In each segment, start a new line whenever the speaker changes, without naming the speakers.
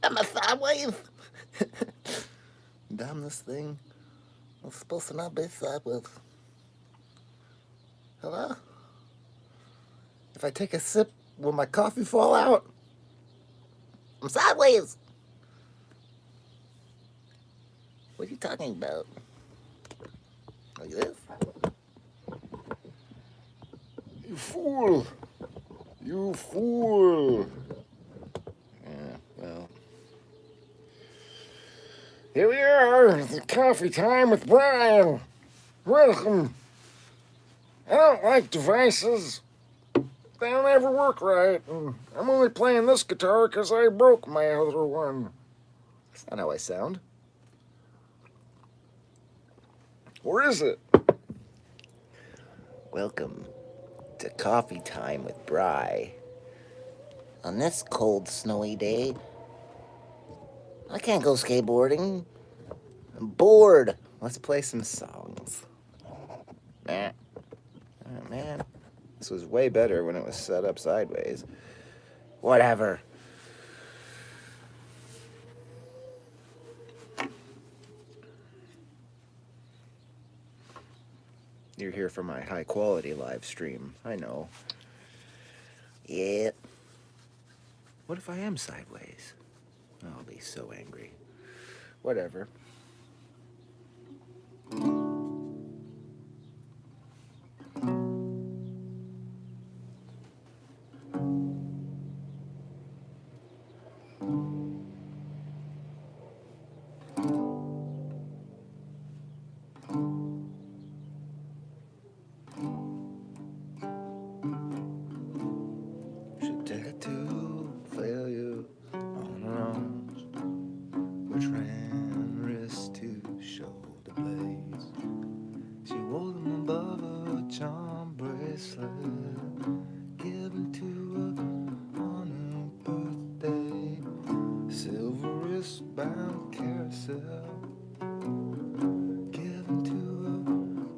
Am I sideways? Damn this thing. I'm supposed to not be sideways. Hello? If I take a sip, will my coffee fall out? I'm sideways. What are you talking about? Like this? You fool! You fool! Yeah, well. Here we are, the coffee time with Brian. Welcome. I don't like devices. They don't ever work right. And I'm only playing this guitar because I broke my other one. That's not how I sound. Or is it? Welcome to Coffee Time with Bry. On this cold, snowy day, I can't go skateboarding. I'm bored. Let's play some songs. Nah. Oh, man. This was way better when it was set up sideways. Whatever. You're here for my high quality live stream. I know. Yeah. What if I am sideways? I'll be so angry. Whatever. Should take it to failure on her own, which ran risk to show the blaze. She wore them above her charm bracelet, given to her on her birthday. Silver wristbound carousel, given to her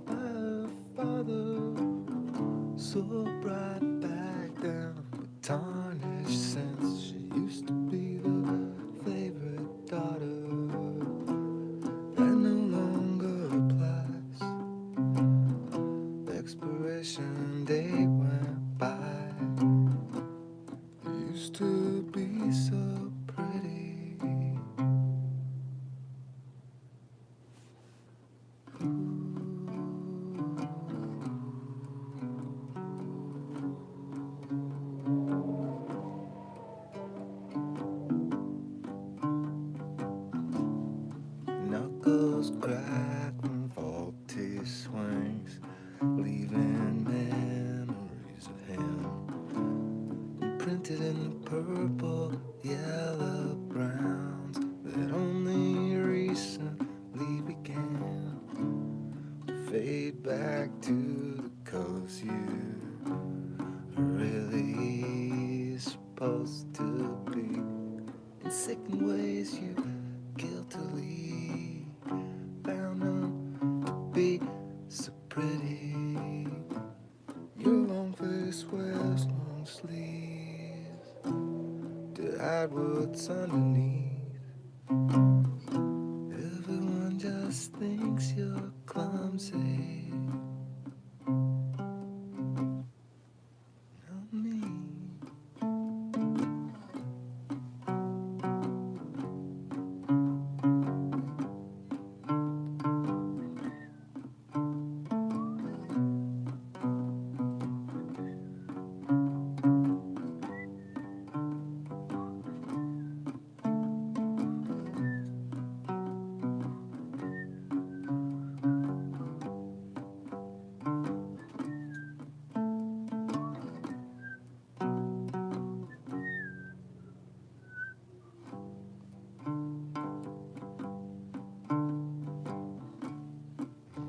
by her father. So bright back then, with tarnished sense. She used to be the favorite daughter that no longer applies. The expiration date went by. It used to be so pretty. Knuckles crack from faulty swings, leaving memories of him imprinted in the purple, yellow browns that only recently began to fade back to the coast. You are really supposed to be in sickened ways. You guiltily bound them to be so pretty. Your long face wears long sleeves to hide what's underneath. Everyone just thinks you're clumsy. Not me.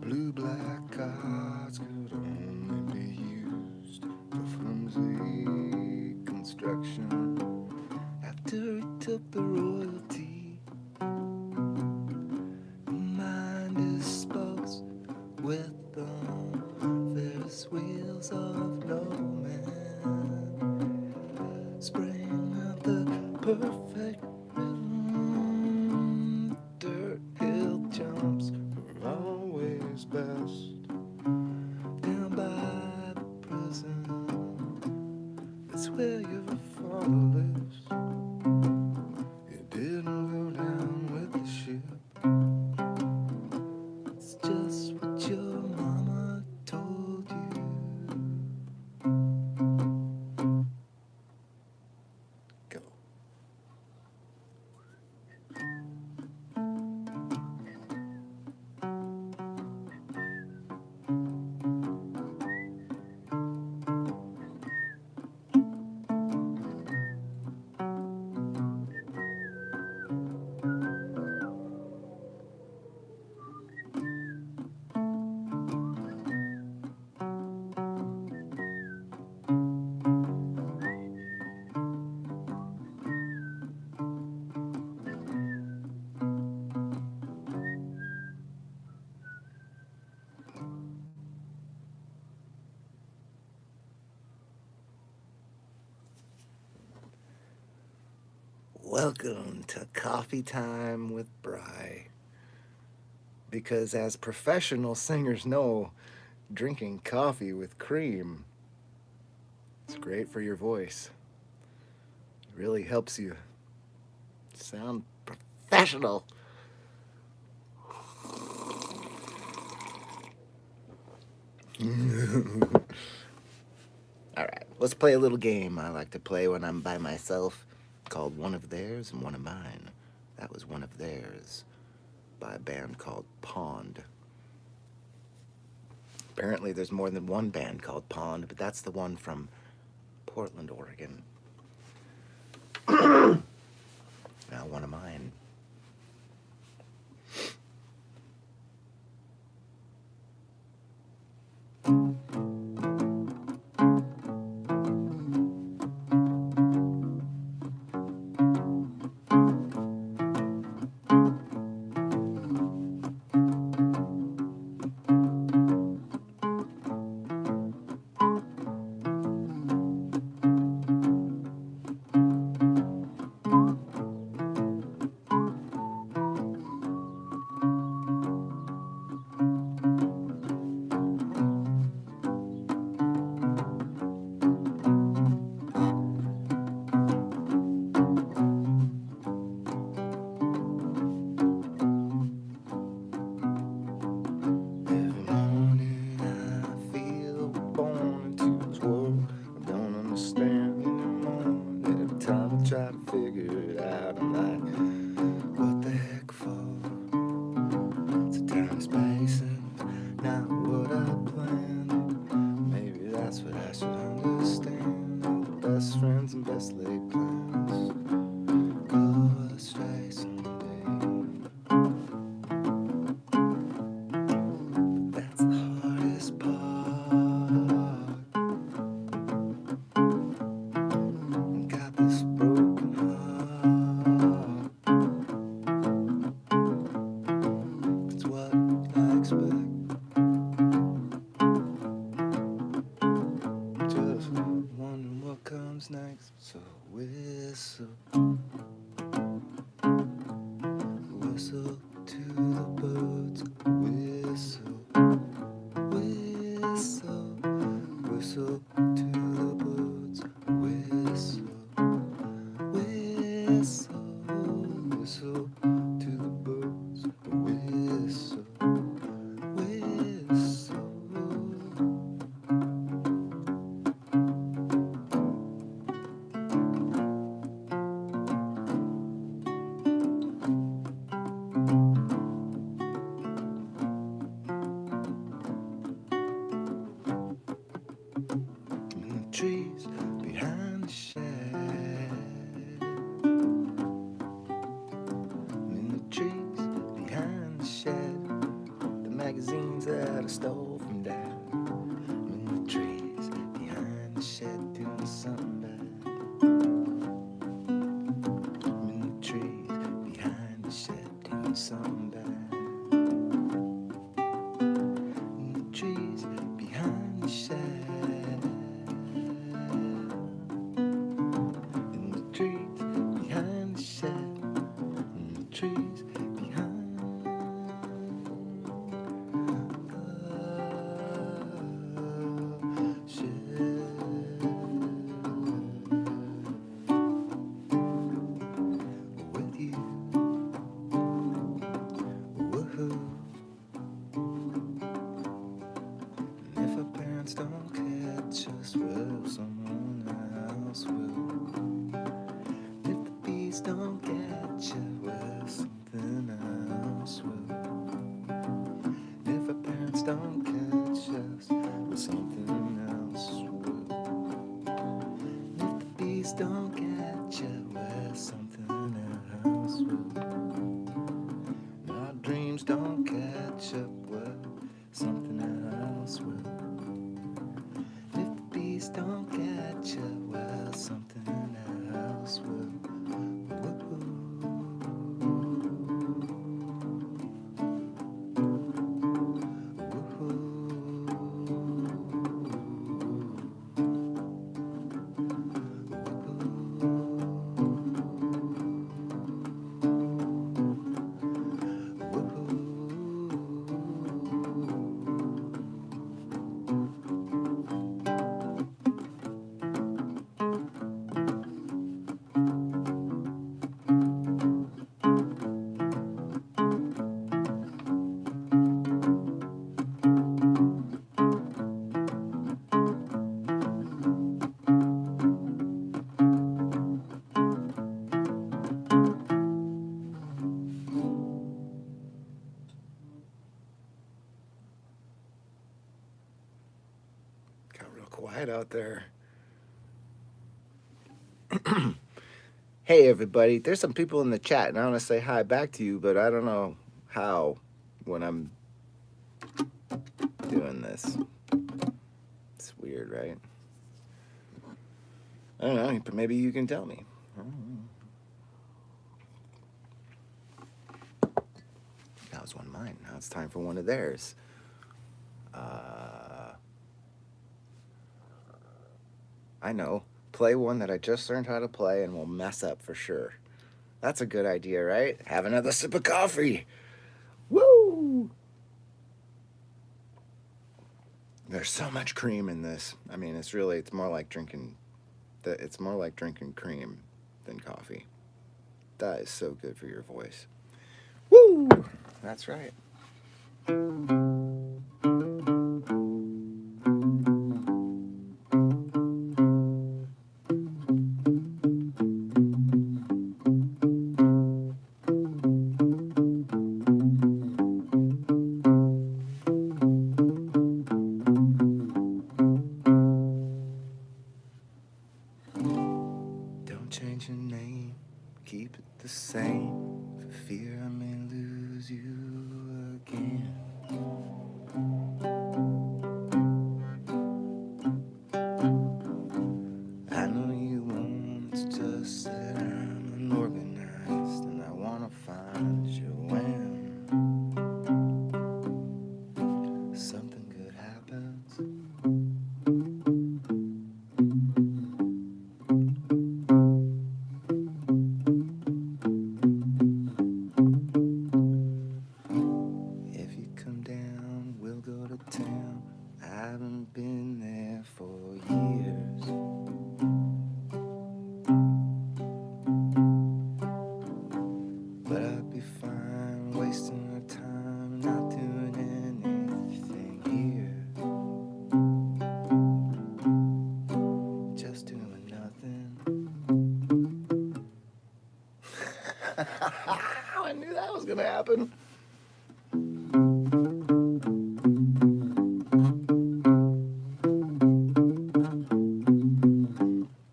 Blue-black cards could only be used for flimsy construction. After he took the royalty, mind disposed with the Ferris wheels of no man, spraying out the perfect rhythm
best. Down by the prison, that's where your father lives. It didn't go down with the ship. It's just what your mama told you. Go. Welcome to Coffee Time with Bry. Because as professional singers know, drinking coffee with cream is great for your voice. It really helps you sound professional. All right, let's play a little game I like to play when I'm by myself called One of Theirs and One of Mine. That was One of Theirs by a band called Pond. Apparently there's more than one band called Pond, but that's the one from Portland, Oregon. Now One of Mine. Try to figure it out. I'm like, what the heck for? It's a time and space and not what I planned. Maybe that's what I should understand. All the best friends and best laid plans go astray someday. But that's the hardest part. Got this broken heart. It's what I expect. Just wondering what comes next. So whistle, whistle to the birds. Whistle, whistle, whistle to the birds. Whistle. Whistle, whistle to the birds. Whistle, whistle. In the trees behind the shed. In the trees behind the shed, the magazines that I stole from Dad. In the trees behind the shed, doing something bad. In the trees behind the shed, doing something bad. In the trees behind the shed. In the trees behind the shed. In the trees behind the parents don't catch us, well, someone else will. If the bees don't catch you, well, something else will. If our parents don't catch us, well, something else will. If the bees don't catch you, well, something else will. And our dreams don't catch up, well, something else will. If the bees don't catch you, well, something else will. Got real quiet out there. Hey everybody, there's some people in the chat and I want to say hi back to you, but I don't know how when I'm doing this. It's weird, right? I don't know, but maybe you can tell me. That was one of mine. Now it's time for one of theirs. I know. Play one that I just learned how to play and will mess up for sure. That's a good idea, right? Have another sip of coffee. Woo! There's so much cream in this. I mean, it's more like drinking cream than coffee. That is so good for your voice. Woo! That's right. Don't change your name, keep it the same, for fear I may lose you again. I know you won't, it's just that I'm unorganized and I wanna find you when something good happens. If you come down, we'll go to town. I haven't been there for years. But I'd be fine wasting our time not doing anything here. Just doing nothing. I knew that was gonna happen.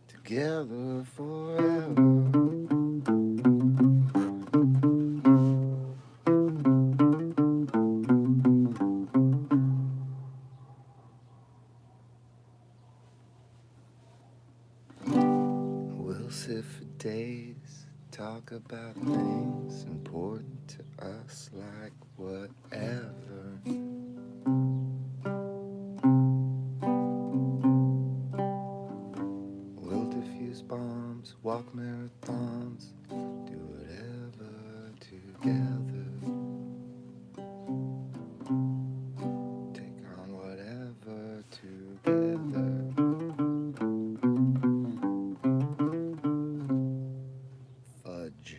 Together forever. We'll sit for days, talk about things important to us, like whatever. We'll defuse bombs, walk marathons, do whatever together. Take on whatever together. Fudge.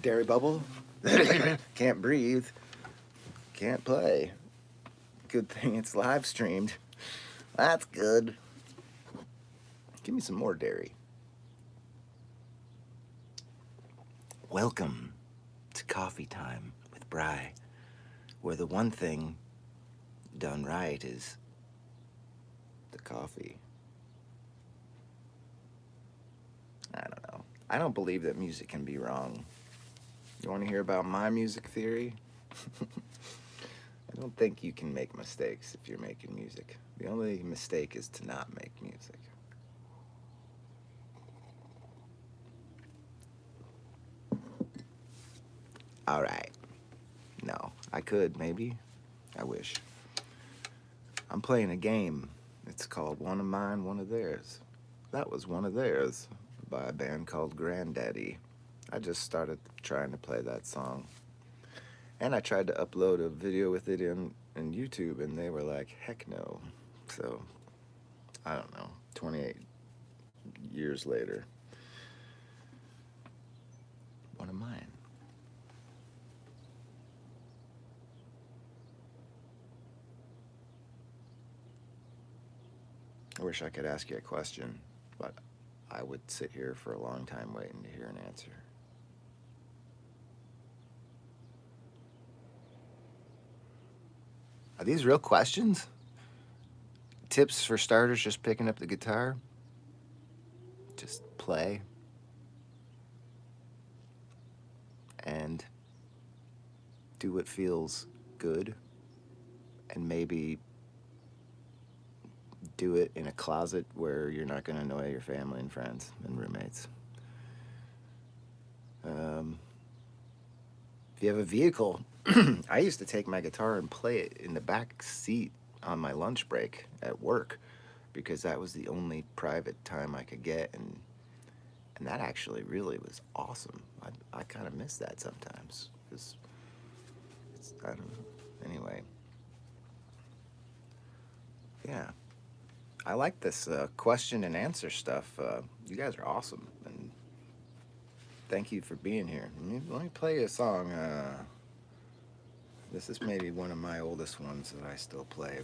Dairy Bubble, Can't breathe. Can't play. Good thing it's live streamed.
That's good.
Give me some more dairy. Welcome to Coffee Time with Bry, where the one thing done right is the coffee. I don't know. I don't believe that music can be wrong. You want to hear about my music theory? I don't think you can make mistakes if you're making music. The only mistake is to not make music. All right. No, I could, maybe. I wish. I'm playing a game. It's called One of Mine, One of Theirs. That was One of Theirs by a band called Granddaddy. I just started trying to play that song. And I tried to upload a video with it in YouTube, and they were like, heck no. So, I don't know, 28 years later. One of mine. I wish I could ask you a question, but I would sit here for a long time waiting to hear an answer. Are these real questions? Tips for starters, just picking up the guitar? Just play. And do what feels good. And maybe do it in a closet where you're not going to annoy your family and friends and roommates. If you have a vehicle, I used to take my guitar and play it in the back seat on my lunch break at work because that was the only private time I could get, and that actually really was awesome. I kind of miss that sometimes because I don't know. Anyway, yeah. I like this question and answer stuff. You guys are awesome, and thank you for being here. Let me play you a song. This is maybe one of my oldest ones that I still play.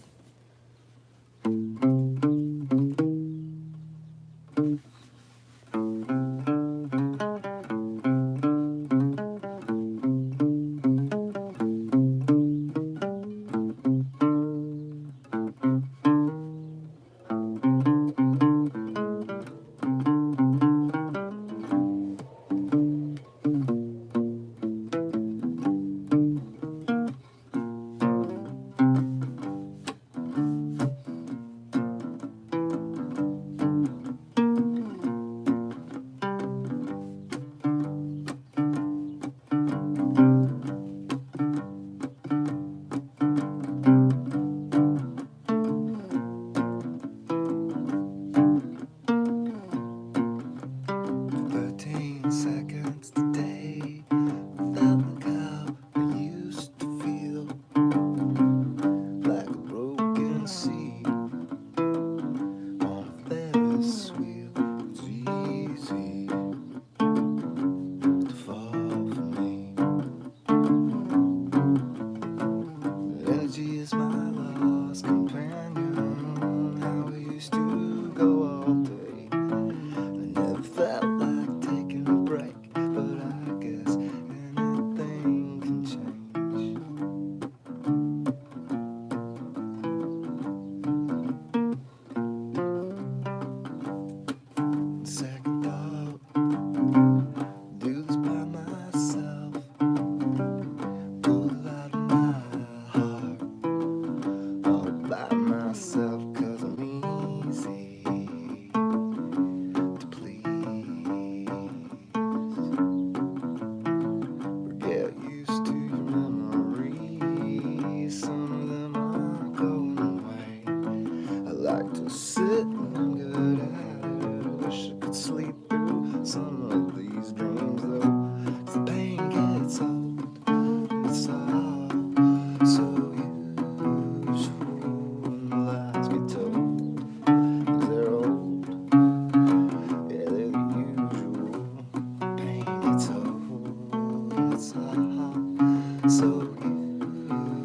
So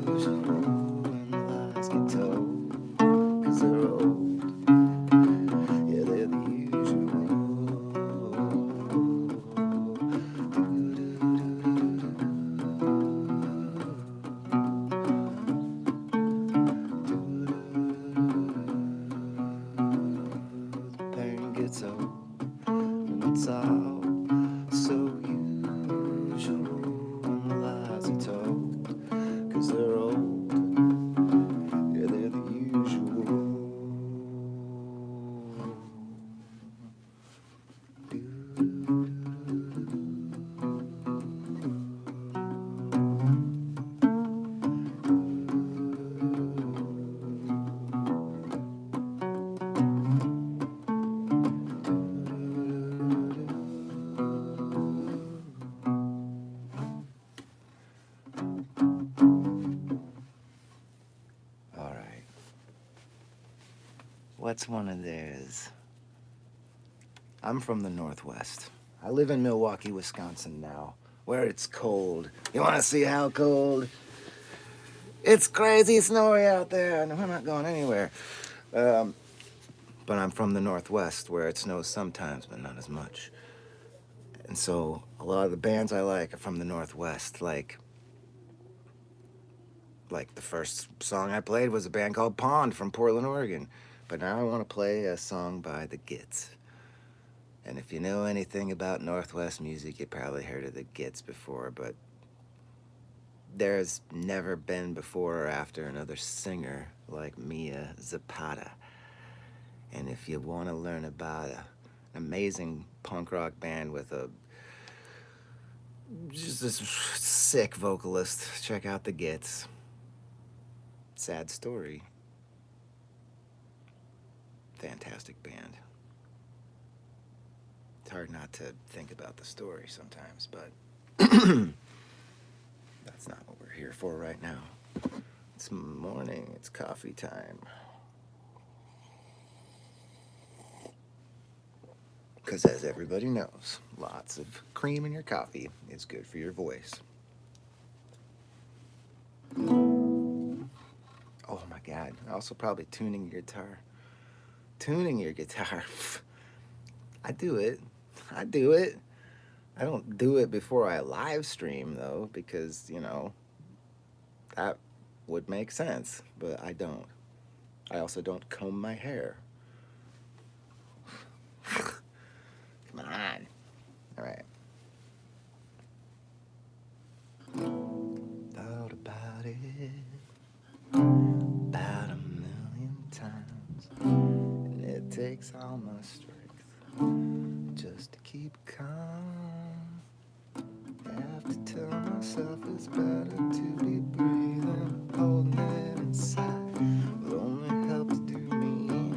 usual when the lies get told, 'cause they're old. Yeah, they're the usual. The pain gets old and it's all so usual when the lies are told, 'cause they're old. Yeah, they're the usual. All right. What's one of theirs? I'm from the Northwest. I live in Milwaukee, Wisconsin now, where it's cold. You want to see how cold? It's crazy snowy out there, and we're not going anywhere. But I'm from the Northwest, where it snows sometimes, but not as much. And so a lot of the bands I like are from the Northwest. Like the first song I played was a band called Pond from Portland, Oregon. But now I want to play a song by the Gits. And if you know anything about Northwest music, you probably heard of the Gits before, but there's never been before or after another singer like Mia Zapata. And if you want to learn about an amazing punk rock band with just this sick vocalist, check out the Gits. Sad story. Fantastic band. It's hard not to think about the story sometimes, but that's not what we're here for right now. It's morning, it's coffee time. Because as everybody knows, lots of cream in your coffee is good for your voice. Oh my God, also probably tuning your guitar. Tuning your guitar. I do it. I don't do it before I live stream though, because, you know, that would make sense, but I don't. I also don't comb my hair. Come on. All right. Thought about it about 1,000,000 times, and it takes all my strength just to keep calm. I have to tell myself it's better to be breathing, holding it inside will only help to do me in.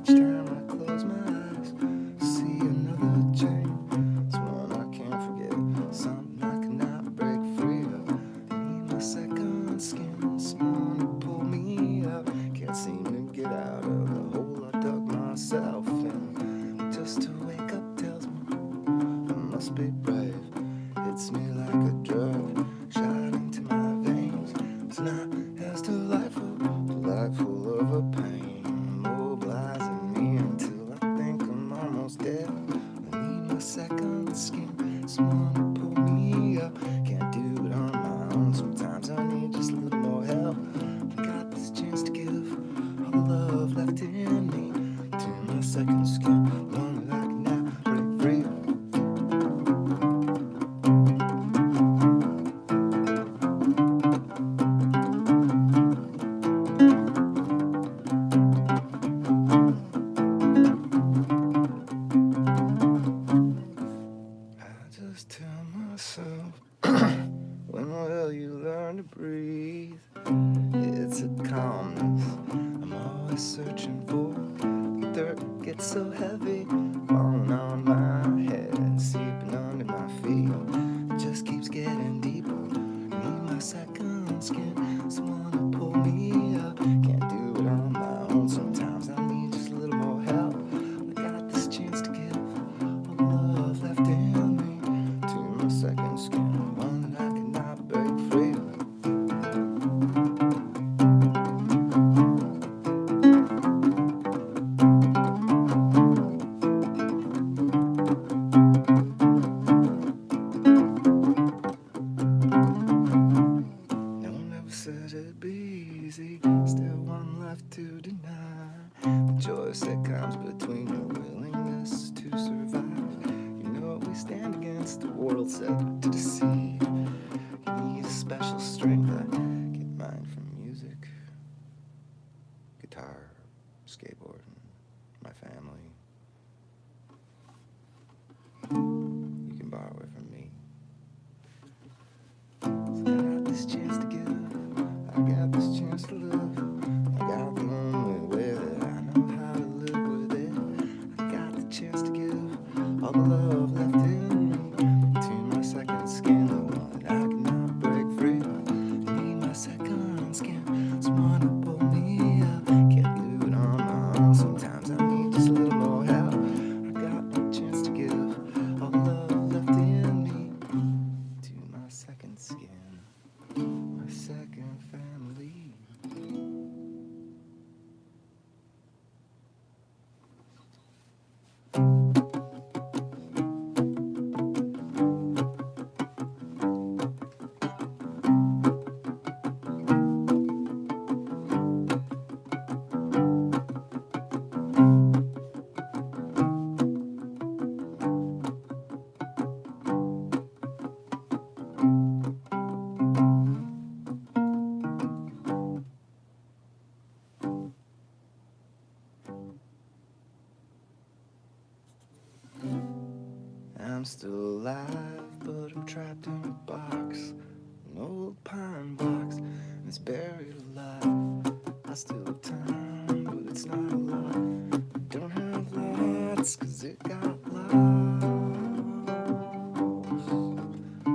Each time I close my eyes, see another chain. It's one I can't forget, something I cannot break free of. Need my second skin, someone to pull me up. Can't seem to get out of the hole I dug myself in. Just to wake up tells me I must be brave. Hits me like a drug, shot into my veins. It's not as delightful of a pain, mobilizing me until I think I'm almost dead. I need my second skin, someone to pull me up. Can't do it on my own, sometimes I need just a little more help. I got this chance to give all the love left in me to my second skin, one that I can now break free of. Just tell myself, when will you learn to breathe? It's a calmness I'm always searching for. The dirt gets so heavy, falling on my head and seeping under my feet. It just keeps getting deeper. Need my second skin, someone to pull me up. Can't do it on my own, sometimes I need just a little more help. I got this chance to give all the love left in me to my second skin, one that I cannot break free of. still alive, but I'm trapped in a box, an old pine box, and it's buried alive. I still have time, but it's not a lot. I don't have lots, cause it got lost.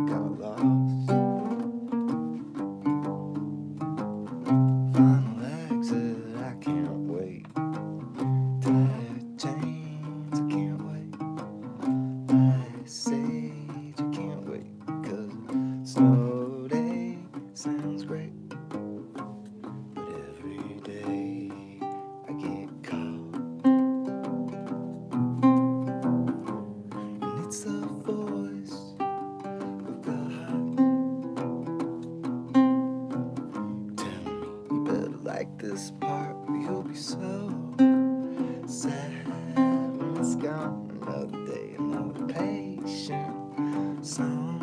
Got lost. Final exit, I can't wait. Tired chains, I can't wait. Ice sage, I can't wait. Cause snow day sounds great. But every day I get caught. And it's the voice of God telling me you better like this part, or you'll be so sad when it's gone. Another day, another patient song.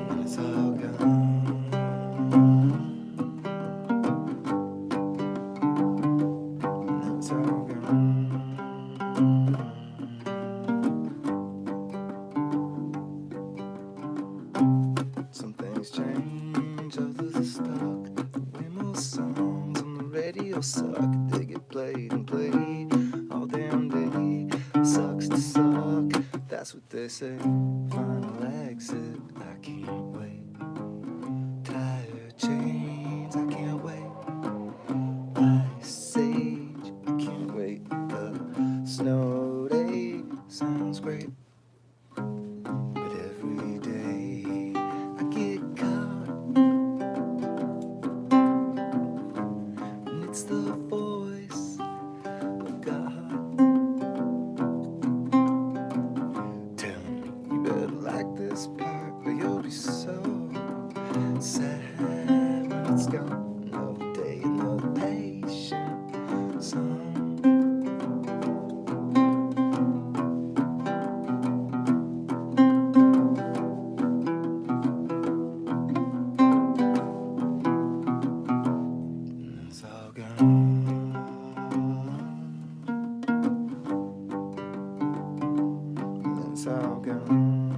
And it's all gone. And it's all gone. Some things change, others are stuck. The way most songs on the radio suck. They get played and played all damn day. Sucks to suck, that's what they say. Final exit, I can't wait. Tired chains, I can't wait. Ice sage, I can't wait. The snow day sounds great. But every day I get caught. And it's the voice of God telling me you better like this part, or you'll be so sad when it's gone. Another day, another patient song. And it's all gone. And it's all gone.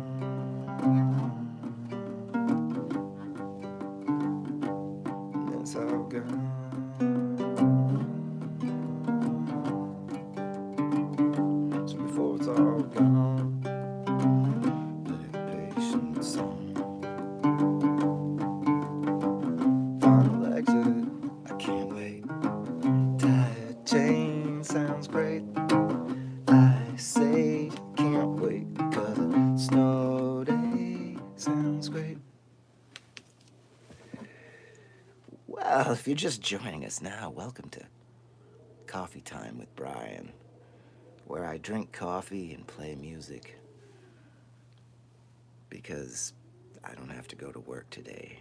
And it's all gone. So before it's all gone, play a patient song. Final exit, I can't wait. Tired chain sounds great. I say can't wait, cause a snow day sounds great.
Well, if you're just joining us now, welcome to Coffee Time with Brian, where I drink coffee and play music because I don't have to go to work today.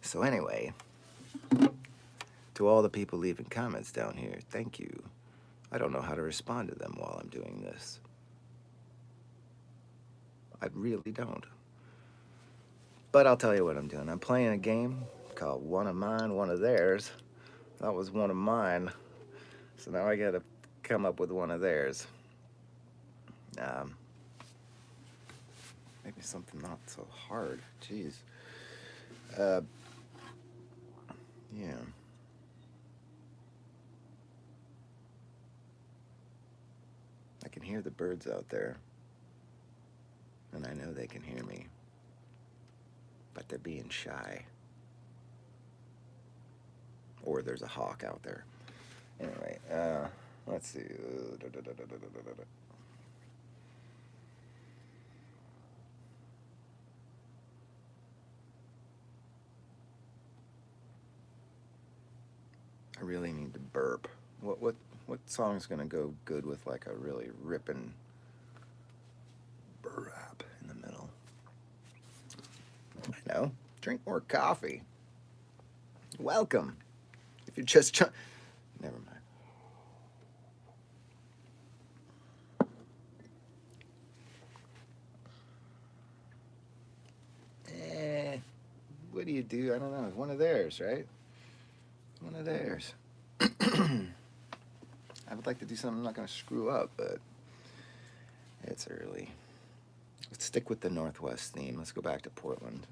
So anyway, to all the people leaving comments down here, thank you. I don't know how to respond to them while I'm doing this. I really don't. But I'll tell you what I'm doing. I'm playing a game called One of Mine, One of Theirs. That was one of mine. So now I gotta come up with one of theirs. Maybe something not so hard. Jeez. Yeah. I can hear the birds out there. And I know they can hear me. But they're being shy. Or there's a hawk out there. Anyway, let's see. I really need to burp. What song's gonna go good with like a really ripping burp in the middle? I know. Drink more coffee. Welcome. If you're just never mind.
what do you do? I don't know. One of theirs, right? One of theirs. I would like to do something I'm not going to screw up, but it's early. Let's stick with the Northwest theme. Let's go back to Portland.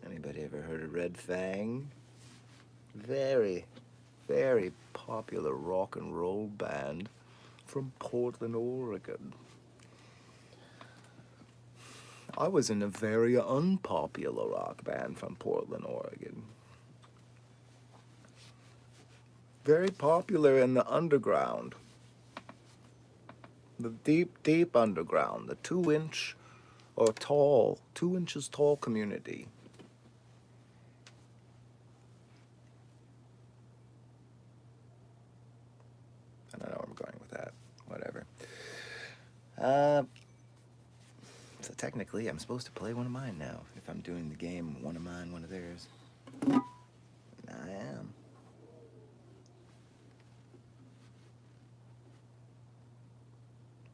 Anybody ever heard of Red Fang? Very, very popular rock and roll band from Portland, Oregon. I was in a very unpopular rock band from Portland, Oregon. Very popular in the underground. The deep, deep underground. The 2-inch or tall, 2 inches tall community. I don't know where I'm going with that. Whatever. So technically, I'm supposed to play one of mine now. If I'm doing the game, one of mine, one of theirs. I am.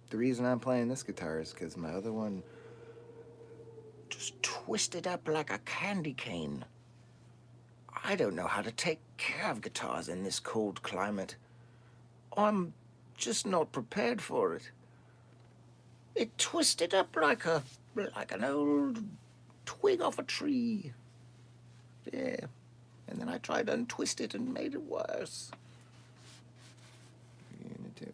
The reason I'm playing this guitar is because my other one just twisted up like a candy cane. I don't know how to take care of guitars in this cold climate. I'm just not prepared for it. It twisted up like an old twig off a tree. Yeah. And then I tried to untwist it and made it worse. What are you gonna do?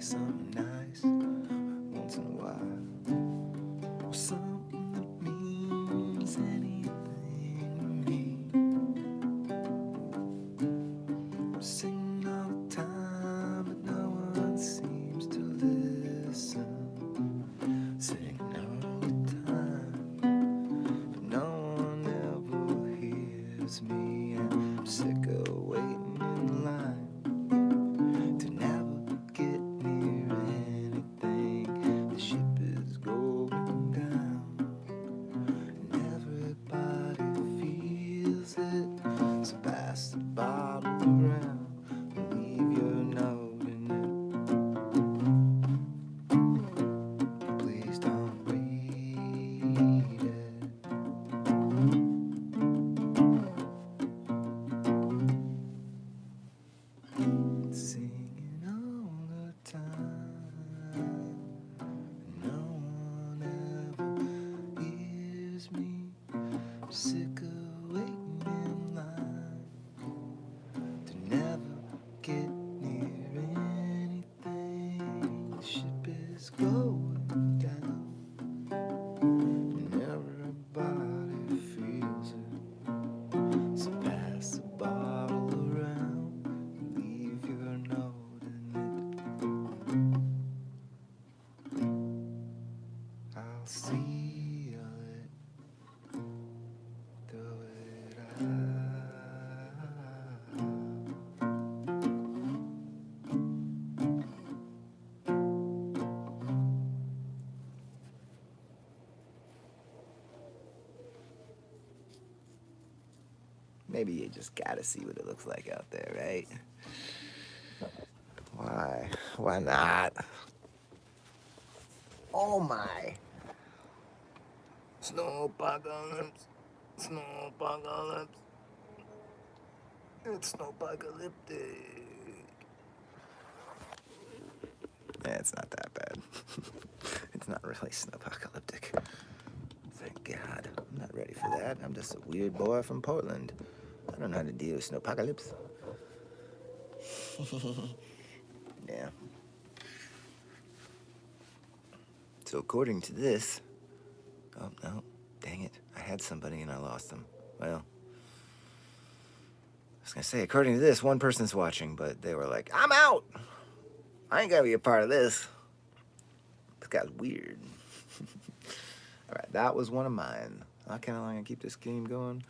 something nice once in a while, or something that means anything to me. I'm singing all the time, but no one seems to listen. Singing all the time, but no one ever hears me. And I'm sick of waiting in line to never get near anything. The ship is going down, and everybody feels it. So pass the bottle around and leave your note in it. Please don't read it. Singing all the time, no one ever hears me. I'm sick of waiting in line to never get near anything. The ship is going down, and everybody feels it. So pass the bottle around and leave your note in it. I'll seal it, throw it out. Maybe you just gotta see what it looks like out there, right? Why? Why not? Oh my! Snowpocalypse! Snowpocalypse! It's snowpocalyptic! Yeah, it's not that bad. It's not really snowpocalyptic. Thank God. I'm not ready for that. I'm just a weird boy from Portland. I don't know how to deal with snowpocalypse. Yeah. So according to this... Oh, no. Dang it. I had somebody and I lost them. Well... I was gonna say, according to this, one person's watching, but they were like, I'm out! I ain't gonna be a part of this. This guy's weird. Alright, that was one of mine. How kind of long I keep this game going?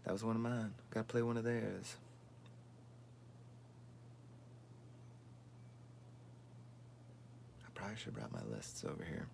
That was one of mine. Gotta play one of theirs. I probably should have brought my lists over here.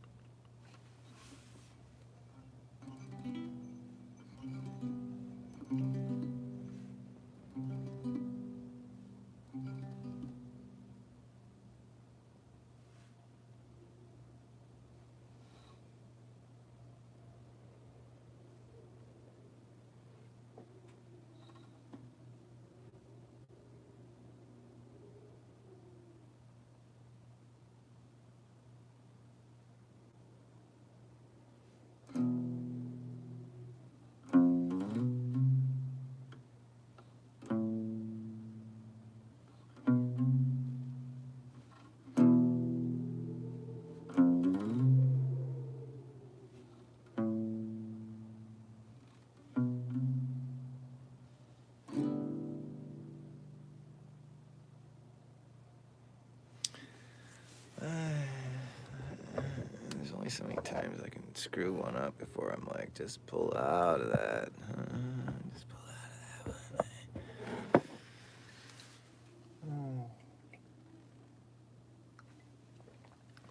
There's only so many times I can screw one up before I'm like, just pull out of that. Just pull out of that one.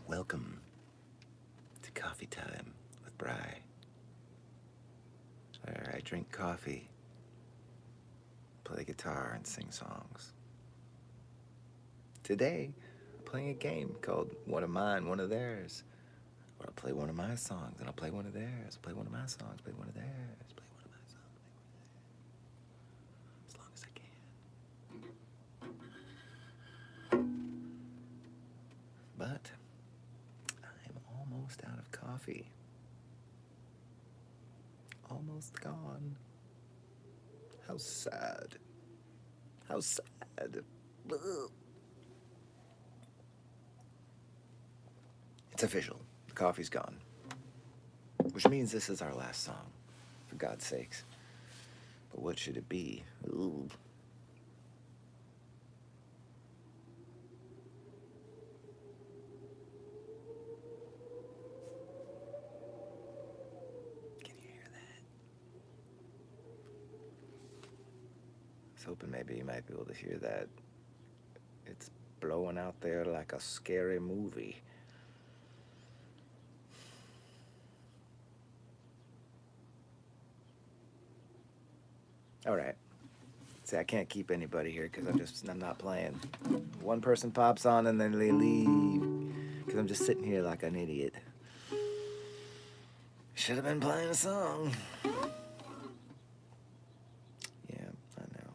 Welcome to Coffee Time with Bry, where I drink coffee, play guitar, and sing songs. Today, I'm playing a game called One of Mine, One of Theirs. Or I'll play one of my songs, and I'll play one of theirs. Play one of my songs, play one of theirs. Play one of my songs, play one of theirs. As long as I can. But I'm almost out of coffee. Almost gone. How sad. How sad. Ugh. It's official. The coffee's gone. Which means this is our last song, for God's sakes. But what should it be? Ooh. Can you hear that? I was hoping maybe you might be able to hear that. It's blowing out there like a scary movie. All right. See, I can't keep anybody here because I'm not playing. One person pops on and then they leave because I'm just sitting here like an idiot. Should have been playing a song. Yeah, I know.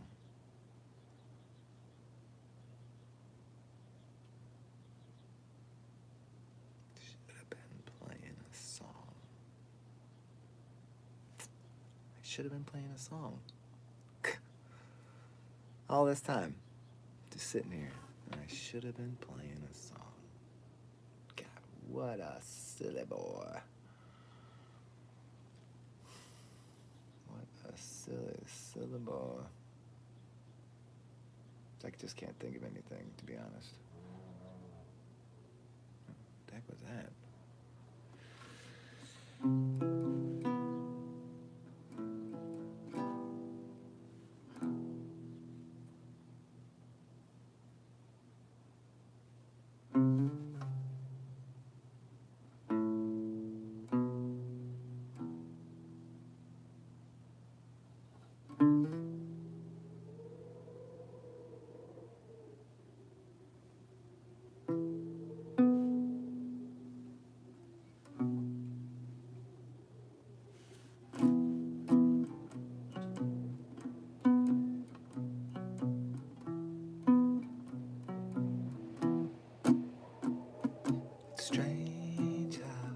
Should have been playing a song. I should have been playing a song. All this time, just sitting here, and I should have been playing a song. God, what a silly boy. What a silly boy. I just can't think of anything, to be honest. What the heck was that? Strange how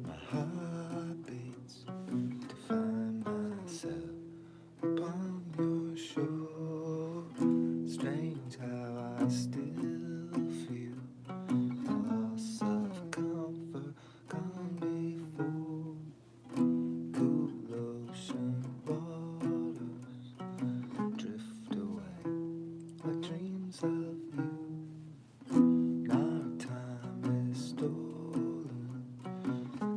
my heart beats to find myself upon your shore. Strange how I still feel the loss of comfort gone before. Cool ocean waters drift away like dreams of you. Our time is stolen.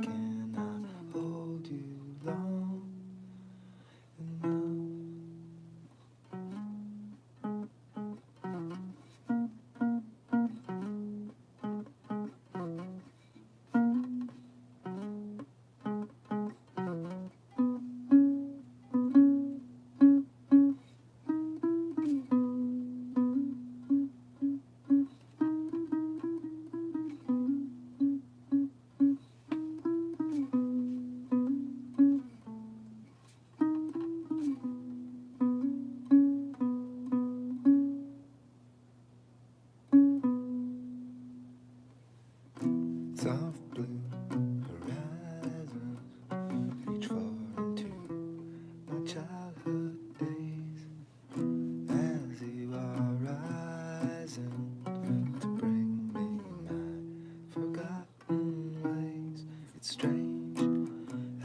Cannot hold you long enough. Soft blue horizons reach far into my childhood days as you are rising to bring me my forgotten ways. It's strange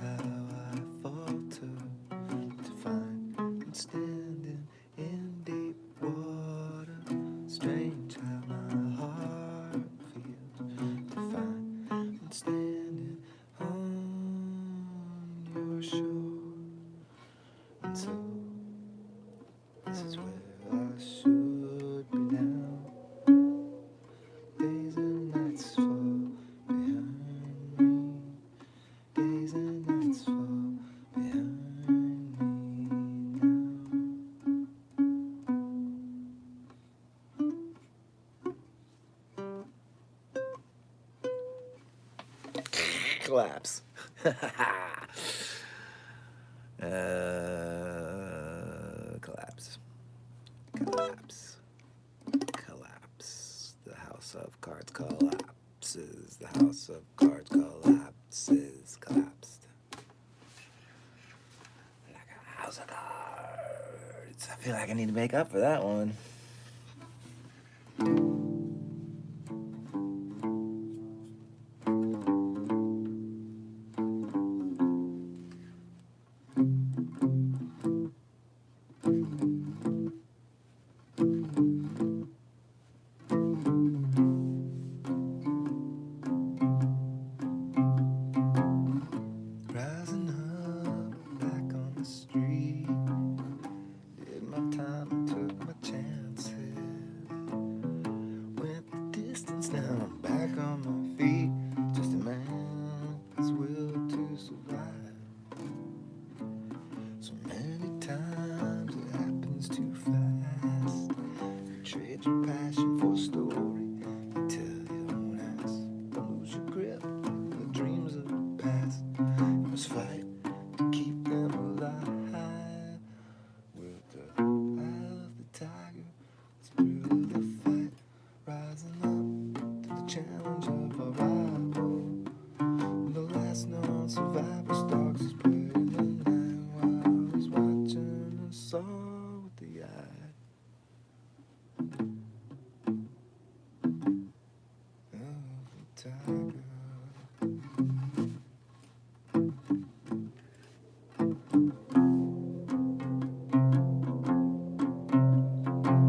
how I falter to find I'm standing in deep water. Strange how my heart feels to find I'm standing on your shore. And so this is where I should be now. Days and nights fall behind me. Days and nights fall behind me now. Collapse. Collapse. Collapse. Collapse. The house of cards collapses. The house of cards collapses. Collapsed. Like a house of cards. I feel like I need to make up for that one.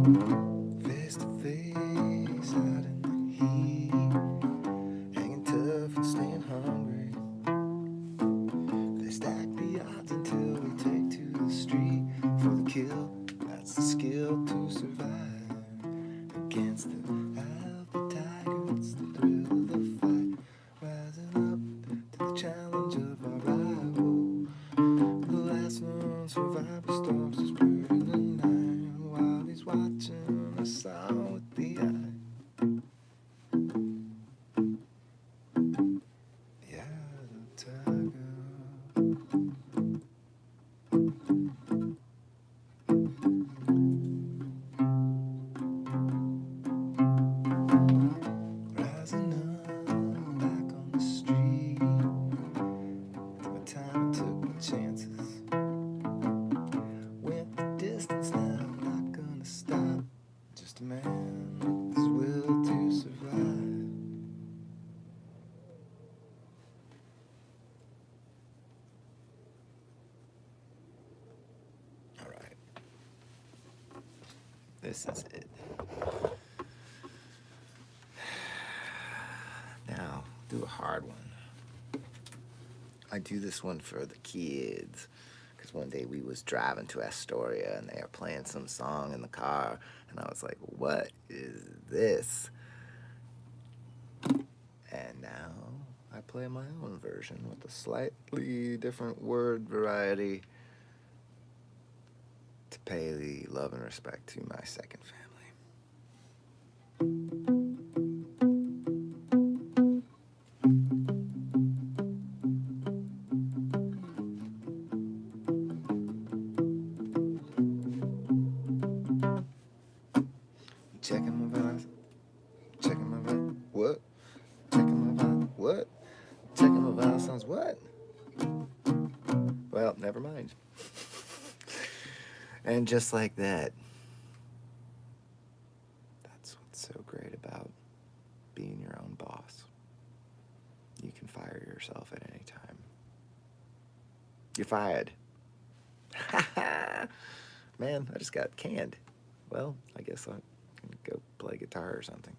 Face to face out in the heat, hanging tough and staying hungry. They stack the odds until we take to the street for the kill. That's the skill to survive against the eye of the tiger. It's the thrill of the fight, rising up to the challenge of our rival. The last one survived the storms is burning the night while he's watching us all with the eye. The eye of the tiger. Rising up back on the street. Took my time and took my chances. Went the distance, now I'm not gonna stop. Just a man with his will to survive. All right. This is it. Now, do a hard one. I do this one for the kids. Because one day we was driving to Astoria and they were playing some song in the car. And I was like, what is this? And now I play my own version with a slightly different word variety to pay the love and respect to my second family. Checking my vibes. Checking my vibe. What? Checking my vibe. What? Checking my vibe sounds what? Well, never mind. And just like that, that's what's so great about being your own boss. You can fire yourself at any time. You're fired. Man, I just got canned. Well, I guess I can go play guitar or something.